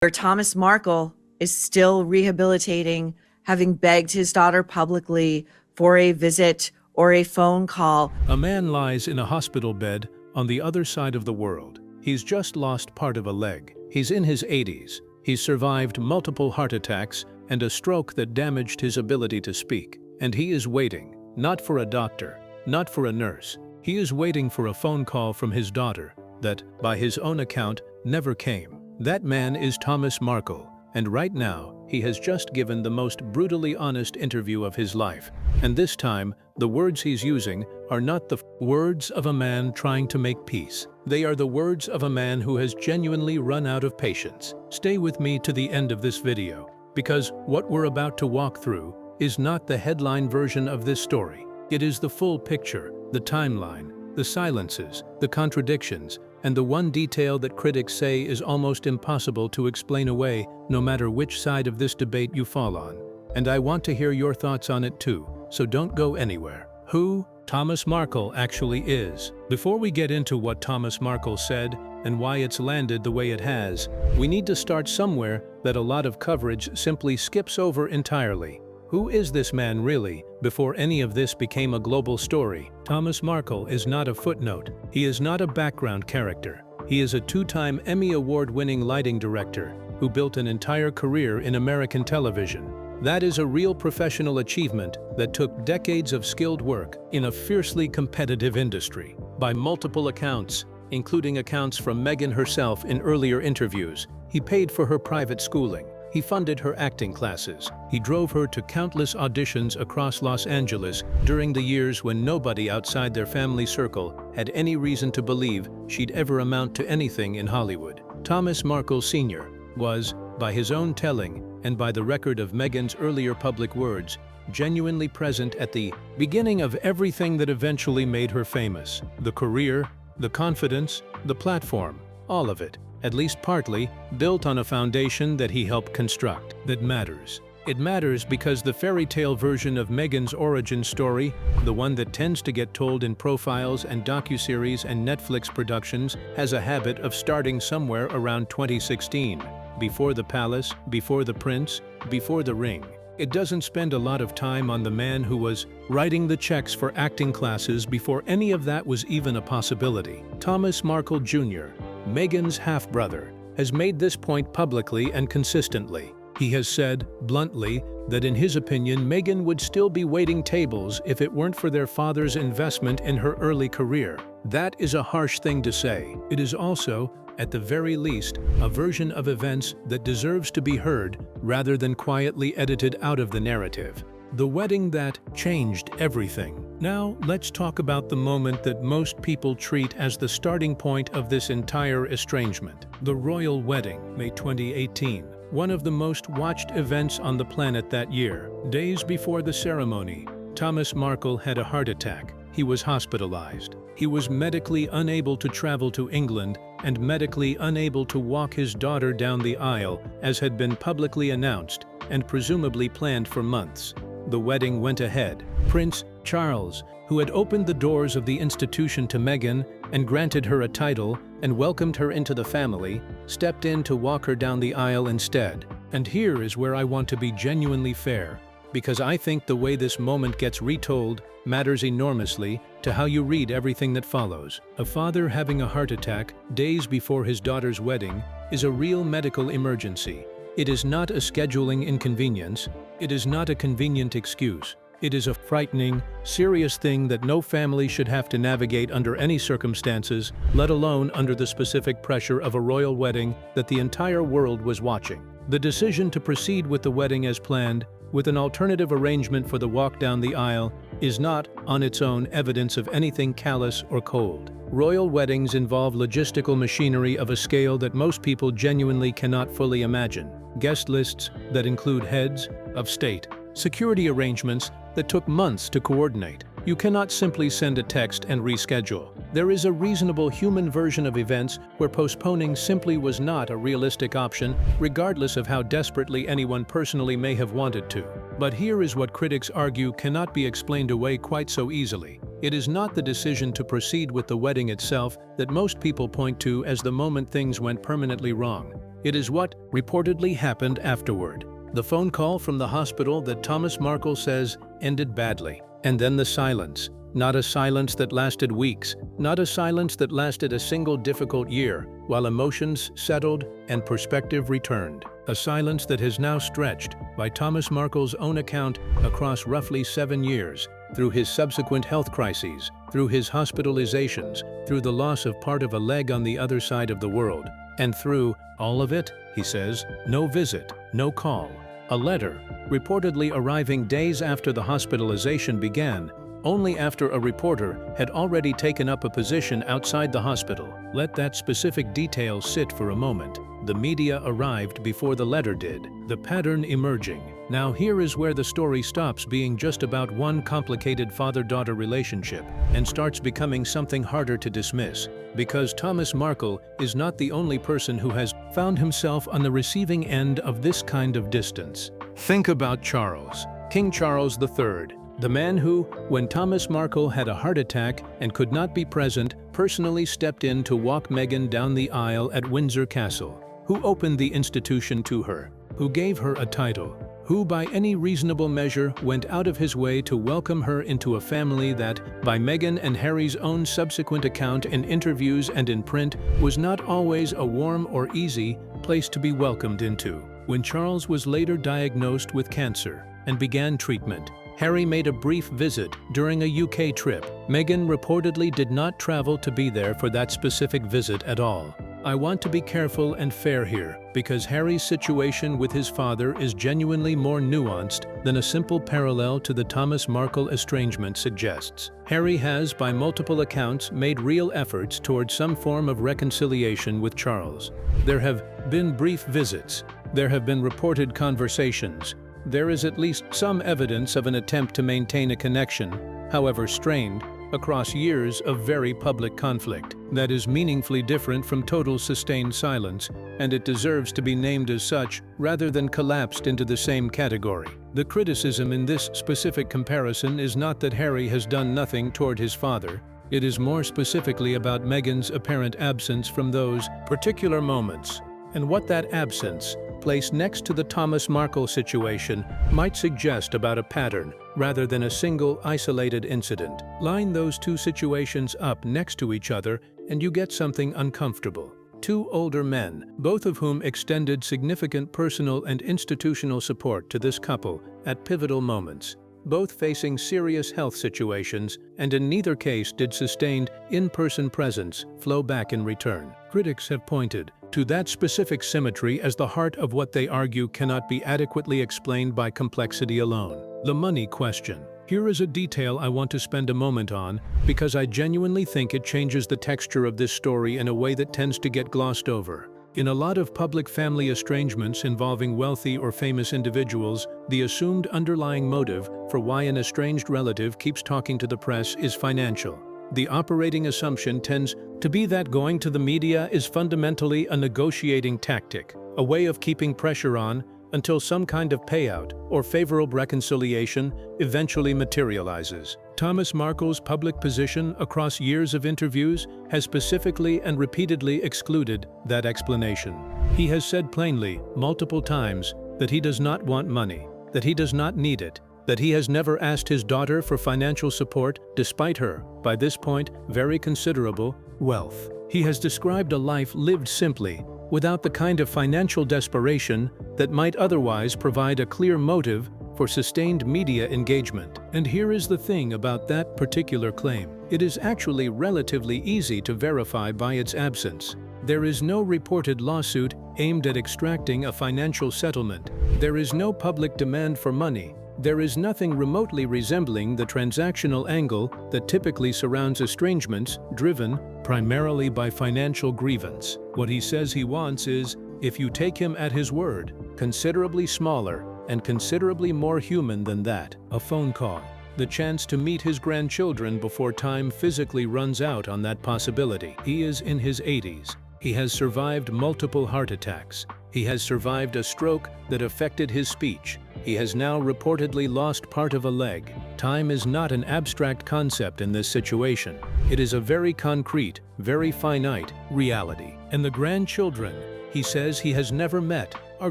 where Thomas Markle is still rehabilitating, having begged his daughter publicly for a visit or a phone call. A man lies in a hospital bed on the other side of the world. He's just lost part of a leg. He's in his 80s. He's survived multiple heart attacks and a stroke that damaged his ability to speak. And he is waiting, not for a doctor, not for a nurse. He is waiting for a phone call from his daughter that, by his own account, never came. That man is Thomas Markle, and right now, he has just given the most brutally honest interview of his life. And this time, the words he's using are not the words of a man trying to make peace. They are the words of a man who has genuinely run out of patience. Stay with me to the end of this video, because what we're about to walk through is not the headline version of this story. It is the full picture, the timeline, the silences, the contradictions, and the one detail that critics say is almost impossible to explain away, no matter which side of this debate you fall on. And I want to hear your thoughts on it too, so don't go anywhere. Who Thomas Markle actually is. Before we get into what Thomas Markle said and why it's landed the way it has, we need to start somewhere that a lot of coverage simply skips over entirely. Who is this man really, before any of this became a global story? Thomas Markle is not a footnote. He is not a background character. He is a two-time Emmy Award-winning lighting director who built an entire career in American television. That is a real professional achievement that took decades of skilled work in a fiercely competitive industry. By multiple accounts, including accounts from Meghan herself in earlier interviews, he paid for her private schooling. He funded her acting classes. He drove her to countless auditions across Los Angeles during the years when nobody outside their family circle had any reason to believe she'd ever amount to anything in Hollywood. Thomas Markle Sr. was, by his own telling and by the record of Meghan's earlier public words, genuinely present at the beginning of everything that eventually made her famous. The career, the confidence, the platform, all of it, at least partly, built on a foundation that he helped construct. That matters. It matters because the fairy tale version of Meghan's origin story, the one that tends to get told in profiles and docuseries and Netflix productions, has a habit of starting somewhere around 2016. Before the palace, before the prince, before the ring. It doesn't spend a lot of time on the man who was writing the checks for acting classes before any of that was even a possibility. Thomas Markle Jr., Meghan's half-brother, has made this point publicly and consistently. He has said, bluntly, that in his opinion Meghan would still be waiting tables if it weren't for their father's investment in her early career. That is a harsh thing to say. It is also, at the very least, a version of events that deserves to be heard rather than quietly edited out of the narrative. The wedding that changed everything. Now, let's talk about the moment that most people treat as the starting point of this entire estrangement. The royal wedding, May 2018. One of the most watched events on the planet that year. Days before the ceremony, Thomas Markle had a heart attack. He was hospitalized. He was medically unable to travel to England and medically unable to walk his daughter down the aisle, as had been publicly announced and presumably planned for months. The wedding went ahead. Prince Charles, who had opened the doors of the institution to Meghan and granted her a title and welcomed her into the family, stepped in to walk her down the aisle instead. And here is where I want to be genuinely fair, because I think the way this moment gets retold matters enormously to how you read everything that follows. A father having a heart attack days before his daughter's wedding is a real medical emergency. It is not a scheduling inconvenience. It is not a convenient excuse. It is a frightening, serious thing that no family should have to navigate under any circumstances, let alone under the specific pressure of a royal wedding that the entire world was watching. The decision to proceed with the wedding as planned, with an alternative arrangement for the walk down the aisle, is not, on its own, evidence of anything callous or cold. Royal weddings involve logistical machinery of a scale that most people genuinely cannot fully imagine. Guest lists that include heads of state. Security arrangements that took months to coordinate. You cannot simply send a text and reschedule. There is a reasonable human version of events where postponing simply was not a realistic option, regardless of how desperately anyone personally may have wanted to. But here is what critics argue cannot be explained away quite so easily. It is not the decision to proceed with the wedding itself that most people point to as the moment things went permanently wrong. It is what reportedly happened afterward. The phone call from the hospital that Thomas Markle says ended badly. And then the silence. Not a silence that lasted weeks, not a silence that lasted a single difficult year, while emotions settled and perspective returned. A silence that has now stretched, by Thomas Markle's own account, across roughly 7 years, through his subsequent health crises, through his hospitalizations, through the loss of part of a leg on the other side of the world, and through all of it, he says, no visit, no call. A letter, reportedly arriving days after the hospitalization began, only after a reporter had already taken up a position outside the hospital. Let that specific detail sit for a moment. The media arrived before the letter did, the pattern emerging. Now here is where the story stops being just about one complicated father-daughter relationship and starts becoming something harder to dismiss, because Thomas Markle is not the only person who has found himself on the receiving end of this kind of distance. Think about Charles, King Charles III. The man who, when Thomas Markle had a heart attack and could not be present, personally stepped in to walk Meghan down the aisle at Windsor Castle, who opened the institution to her, who gave her a title, who by any reasonable measure went out of his way to welcome her into a family that, by Meghan and Harry's own subsequent account in interviews and in print, was not always a warm or easy place to be welcomed into. When Charles was later diagnosed with cancer and began treatment, Harry made a brief visit during a UK trip. Meghan reportedly did not travel to be there for that specific visit at all. I want to be careful and fair here, because Harry's situation with his father is genuinely more nuanced than a simple parallel to the Thomas Markle estrangement suggests. Harry has, by multiple accounts, made real efforts towards some form of reconciliation with Charles. There have been brief visits. There have been reported conversations. There is at least some evidence of an attempt to maintain a connection, however strained, across years of very public conflict. That is meaningfully different from total sustained silence, and it deserves to be named as such rather than collapsed into the same category. The criticism in this specific comparison is not that Harry has done nothing toward his father. It is more specifically about Meghan's apparent absence from those particular moments, and what that absence, placed next to the Thomas Markle situation, might suggest about a pattern rather than a single isolated incident. Line those two situations up next to each other and you get something uncomfortable. Two older men, both of whom extended significant personal and institutional support to this couple at pivotal moments, both facing serious health situations, and in neither case did sustained in-person presence flow back in return. Critics have pointed to that specific symmetry as the heart of what they argue cannot be adequately explained by complexity alone. The money question. Here is a detail I want to spend a moment on, because I genuinely think it changes the texture of this story in a way that tends to get glossed over. In a lot of public family estrangements involving wealthy or famous individuals, the assumed underlying motive for why an estranged relative keeps talking to the press is financial. The operating assumption tends to be that going to the media is fundamentally a negotiating tactic, a way of keeping pressure on until some kind of payout or favorable reconciliation eventually materializes. Thomas Markle's public position across years of interviews has specifically and repeatedly excluded that explanation. He has said plainly, multiple times, that he does not want money, that he does not need it, that he has never asked his daughter for financial support despite her, by this point, very considerable wealth. He has described a life lived simply, without the kind of financial desperation that might otherwise provide a clear motive for sustained media engagement. And here is the thing about that particular claim. It is actually relatively easy to verify by its absence. There is no reported lawsuit aimed at extracting a financial settlement. There is no public demand for money. There is nothing remotely resembling the transactional angle that typically surrounds estrangements driven primarily by financial grievance. What he says he wants is, if you take him at his word, considerably smaller and considerably more human than that. A phone call. The chance to meet his grandchildren before time physically runs out on that possibility. He is in his 80s. He has survived multiple heart attacks. He has survived a stroke that affected his speech. He has now reportedly lost part of a leg. Time is not an abstract concept in this situation. It is a very concrete, very finite reality. And the grandchildren he says he has never met are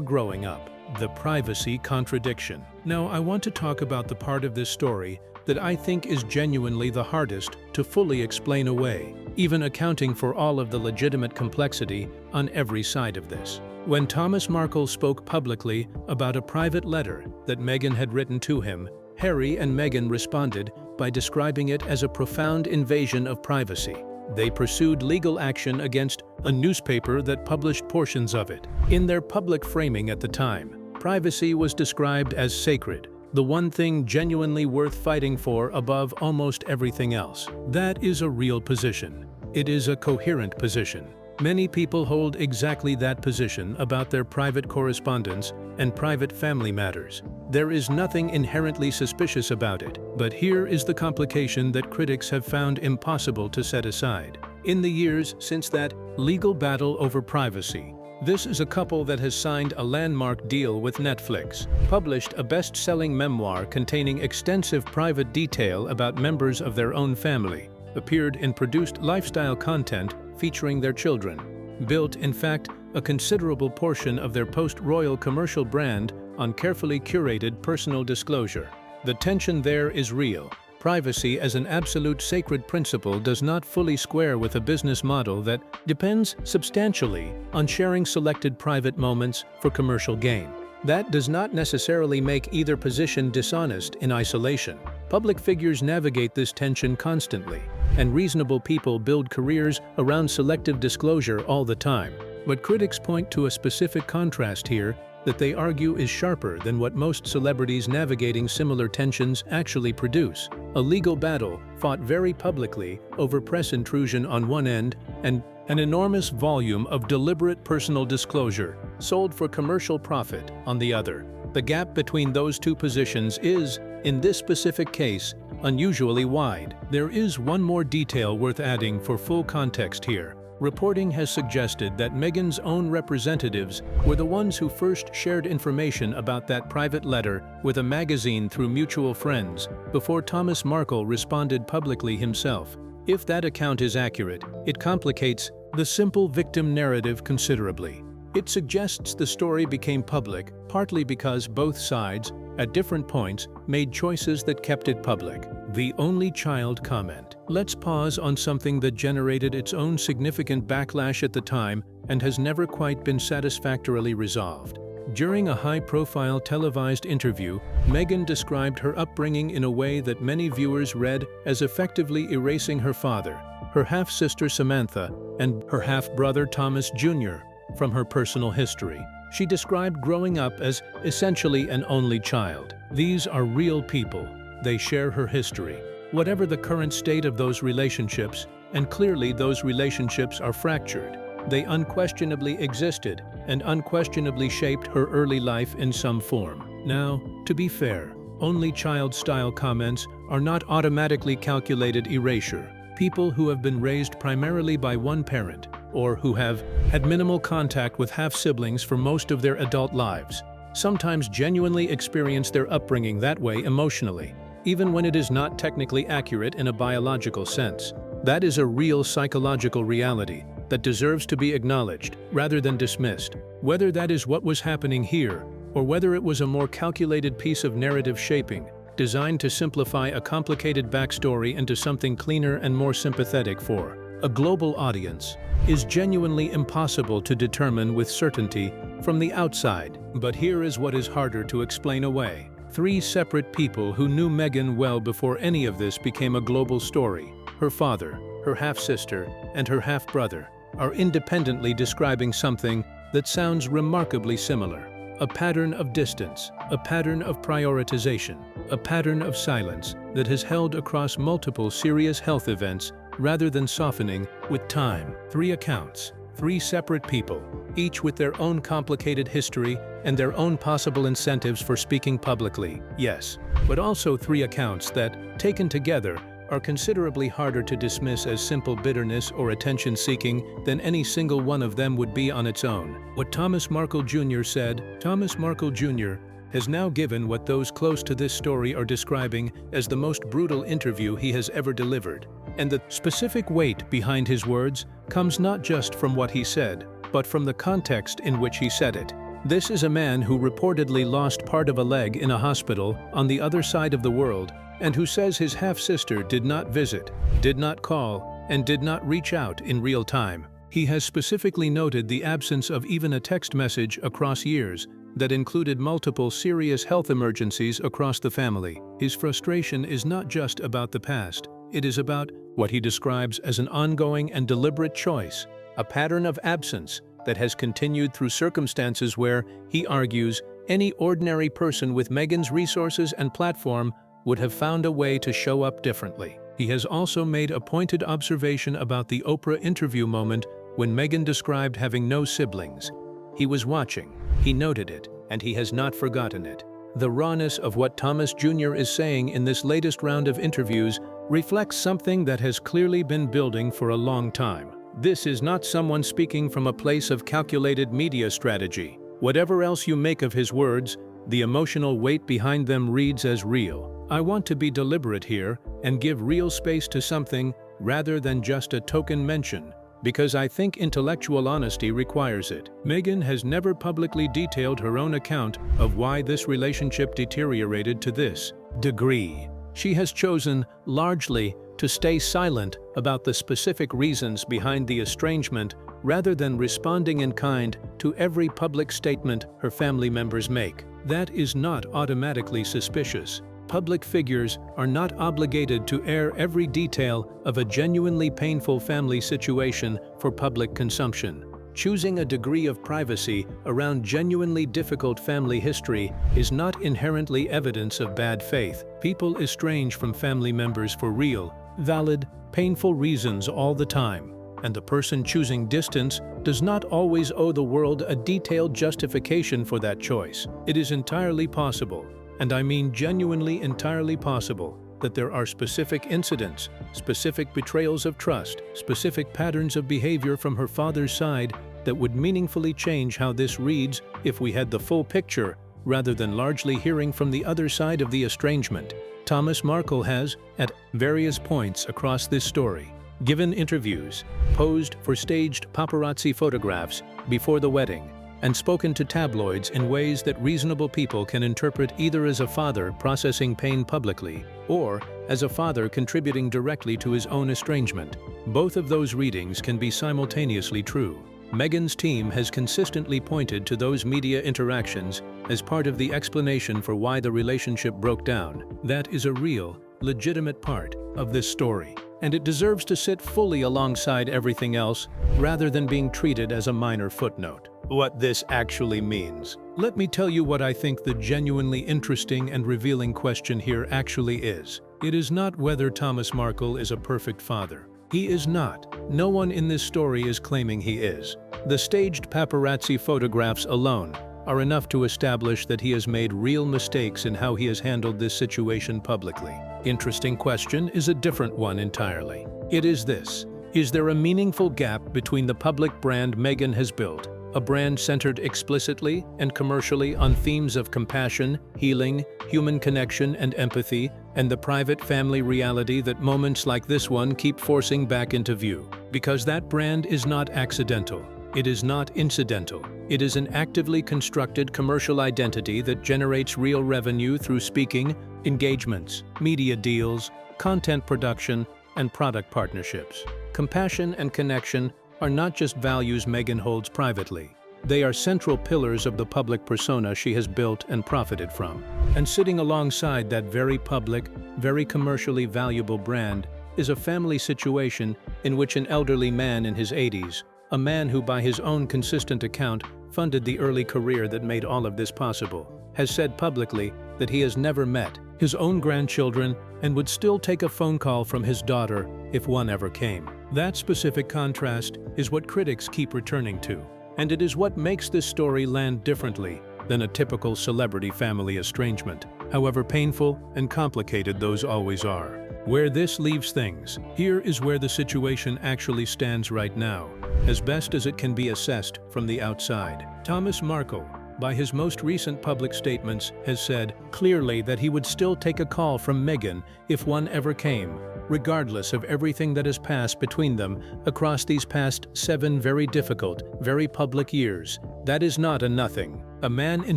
growing up. The privacy contradiction. Now, I want to talk about the part of this story that I think is genuinely the hardest to fully explain away, even accounting for all of the legitimate complexity on every side of this. When Thomas Markle spoke publicly about a private letter that Meghan had written to him, Harry and Meghan responded by describing it as a profound invasion of privacy. They pursued legal action against a newspaper that published portions of it. In their public framing at the time, privacy was described as sacred, the one thing genuinely worth fighting for above almost everything else. That is a real position. It is a coherent position. Many people hold exactly that position about their private correspondence and private family matters. There is nothing inherently suspicious about it, but here is the complication that critics have found impossible to set aside. In the years since that legal battle over privacy, this is a couple that has signed a landmark deal with Netflix, published a best-selling memoir containing extensive private detail about members of their own family, appeared in produced lifestyle content featuring their children, built, in fact, a considerable portion of their post-royal commercial brand on carefully curated personal disclosure. The tension there is real. Privacy as an absolute sacred principle does not fully square with a business model that depends substantially on sharing selected private moments for commercial gain. That does not necessarily make either position dishonest in isolation. Public figures navigate this tension constantly, and reasonable people build careers around selective disclosure all the time. But critics point to a specific contrast here that they argue is sharper than what most celebrities navigating similar tensions actually produce. A legal battle fought very publicly over press intrusion on one end and an enormous volume of deliberate personal disclosure sold for commercial profit on the other. The gap between those two positions is, in this specific case, unusually wide. There is one more detail worth adding for full context here. Reporting has suggested that Meghan's own representatives were the ones who first shared information about that private letter with a magazine through mutual friends, before Thomas Markle responded publicly himself. If that account is accurate, it complicates the simple victim narrative considerably. It suggests the story became public partly because both sides, at different points, made choices that kept it public. The only child comment. Let's pause on something that generated its own significant backlash at the time and has never quite been satisfactorily resolved. During a high-profile televised interview, Meghan described her upbringing in a way that many viewers read as effectively erasing her father, her half-sister Samantha, and her half-brother Thomas Jr. from her personal history. She described growing up as essentially an only child. These are real people. They share her history. Whatever the current state of those relationships, and clearly those relationships are fractured, they unquestionably existed and unquestionably shaped her early life in some form. Now, to be fair, only child-style comments are not automatically calculated erasure. People who have been raised primarily by one parent, or who have had minimal contact with half-siblings for most of their adult lives, sometimes genuinely experience their upbringing that way emotionally, even when it is not technically accurate in a biological sense. That is a real psychological reality that deserves to be acknowledged rather than dismissed. Whether that is what was happening here, or whether it was a more calculated piece of narrative shaping, designed to simplify a complicated backstory into something cleaner and more sympathetic for a global audience, is genuinely impossible to determine with certainty from the outside. But here is what is harder to explain away. Three separate people who knew Meghan well before any of this became a global story, her father, her half-sister, and her half-brother, are independently describing something that sounds remarkably similar. A pattern of distance, a pattern of prioritization, a pattern of silence that has held across multiple serious health events rather than softening with time. Three accounts, three separate people, each with their own complicated history and their own possible incentives for speaking publicly, yes, but also three accounts that, taken together, are considerably harder to dismiss as simple bitterness or attention-seeking than any single one of them would be on its own. What Thomas Markle Jr. said, Thomas Markle Jr. has now given what those close to this story are describing as the most brutal interview he has ever delivered. And the specific weight behind his words comes not just from what he said, but from the context in which he said it. This is a man who reportedly lost part of a leg in a hospital on the other side of the world, and who says his half-sister did not visit, did not call, and did not reach out in real time. He has specifically noted the absence of even a text message across years that included multiple serious health emergencies across the family. His frustration is not just about the past, it is about what he describes as an ongoing and deliberate choice, a pattern of absence that has continued through circumstances where, he argues, any ordinary person with Meghan's resources and platform would have found a way to show up differently. He has also made a pointed observation about the Oprah interview moment when Meghan described having no siblings. He was watching, he noted it, and he has not forgotten it. The rawness of what Thomas Jr. is saying in this latest round of interviews reflects something that has clearly been building for a long time. This is not someone speaking from a place of calculated media strategy. Whatever else you make of his words, the emotional weight behind them reads as real. I want to be deliberate here and give real space to something rather than just a token mention, because I think intellectual honesty requires it. Meghan has never publicly detailed her own account of why this relationship deteriorated to this degree. She has chosen, largely, to stay silent about the specific reasons behind the estrangement rather than responding in kind to every public statement her family members make. That is not automatically suspicious. Public figures are not obligated to air every detail of a genuinely painful family situation for public consumption. Choosing a degree of privacy around genuinely difficult family history is not inherently evidence of bad faith. People estrange from family members for real, valid, painful reasons all the time, and the person choosing distance does not always owe the world a detailed justification for that choice. It is entirely possible, and I mean genuinely entirely possible, that there are specific incidents, specific betrayals of trust, specific patterns of behavior from her father's side that would meaningfully change how this reads if we had the full picture, rather than largely hearing from the other side of the estrangement. Thomas Markle has, at various points across this story, given interviews, posed for staged paparazzi photographs before the wedding, and spoken to tabloids in ways that reasonable people can interpret either as a father processing pain publicly or as a father contributing directly to his own estrangement. Both of those readings can be simultaneously true. Meghan's team has consistently pointed to those media interactions as part of the explanation for why the relationship broke down. That is a real, legitimate part of this story, and it deserves to sit fully alongside everything else rather than being treated as a minor footnote. What this actually means. Let me tell you what I think the genuinely interesting and revealing question here actually is. It is not whether Thomas Markle is a perfect father. He is not. No one in this story is claiming he is. The staged paparazzi photographs alone are enough to establish that he has made real mistakes in how he has handled this situation publicly. Interesting question is a different one entirely. It is this: is there a meaningful gap between the public brand Meghan has built, a brand centered explicitly and commercially on themes of compassion, healing, human connection, and empathy, and the private family reality that moments like this one keep forcing back into view? Because that brand is not accidental. It is not incidental. It is an actively constructed commercial identity that generates real revenue through speaking, engagements, media deals, content production, and product partnerships. Compassion and connection are not just values Meghan holds privately. They are central pillars of the public persona she has built and profited from. And sitting alongside that very public, very commercially valuable brand is a family situation in which an elderly man in his 80s, a man who by his own consistent account funded the early career that made all of this possible, has said publicly that he has never met his own grandchildren and would still take a phone call from his daughter if one ever came. That specific contrast is what critics keep returning to, and it is what makes this story land differently than a typical celebrity family estrangement, however painful and complicated those always are. Where this leaves things, here is where the situation actually stands right now, as best as it can be assessed from the outside. Thomas Markle, by his most recent public statements, has said clearly that he would still take a call from Meghan if one ever came, regardless of everything that has passed between them across these past 7 very difficult, very public years. That is not a nothing. A man in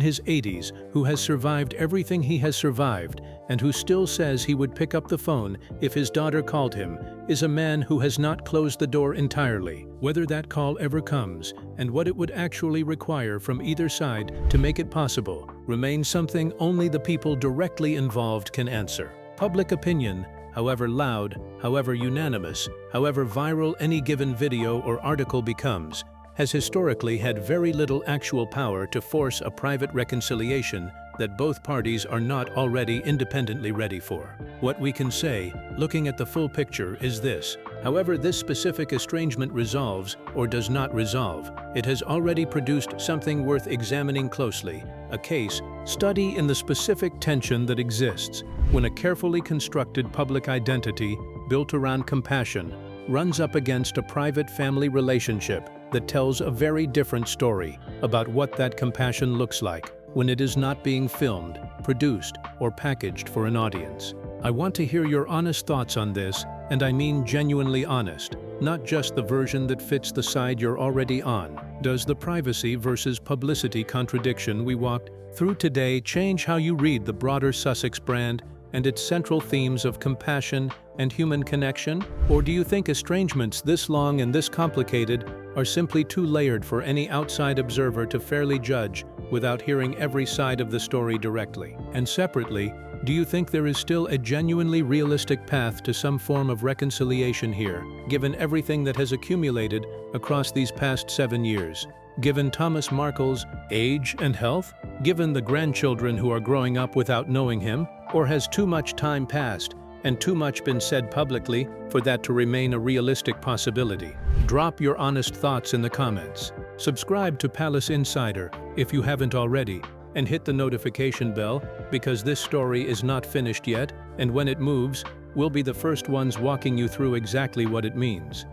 his 80s who has survived everything he has survived and who still says he would pick up the phone if his daughter called him is a man who has not closed the door entirely. Whether that call ever comes and what it would actually require from either side to make it possible remains something only the people directly involved can answer. Public opinion, however loud, however unanimous, however viral any given video or article becomes, has historically had very little actual power to force a private reconciliation that both parties are not already independently ready for. What we can say, looking at the full picture, is this: however this specific estrangement resolves or does not resolve, it has already produced something worth examining closely, a case study in the specific tension that exists when a carefully constructed public identity built around compassion runs up against a private family relationship that tells a very different story about what that compassion looks like when it is not being filmed, produced, or packaged for an audience. I want to hear your honest thoughts on this, and I mean genuinely honest, not just the version that fits the side you're already on. Does the privacy versus publicity contradiction we walked through today change how you read the broader Sussex brand and its central themes of compassion and human connection? Or do you think estrangements this long and this complicated are simply too layered for any outside observer to fairly judge without hearing every side of the story directly? And separately, do you think there is still a genuinely realistic path to some form of reconciliation here, given everything that has accumulated across these past 7 years? Given Thomas Markle's age and health? Given the grandchildren who are growing up without knowing him? Or has too much time passed and too much been said publicly for that to remain a realistic possibility? Drop your honest thoughts in the comments. Subscribe to Palace Insider if you haven't already, and hit the notification bell because this story is not finished yet, and when it moves, we'll be the first ones walking you through exactly what it means.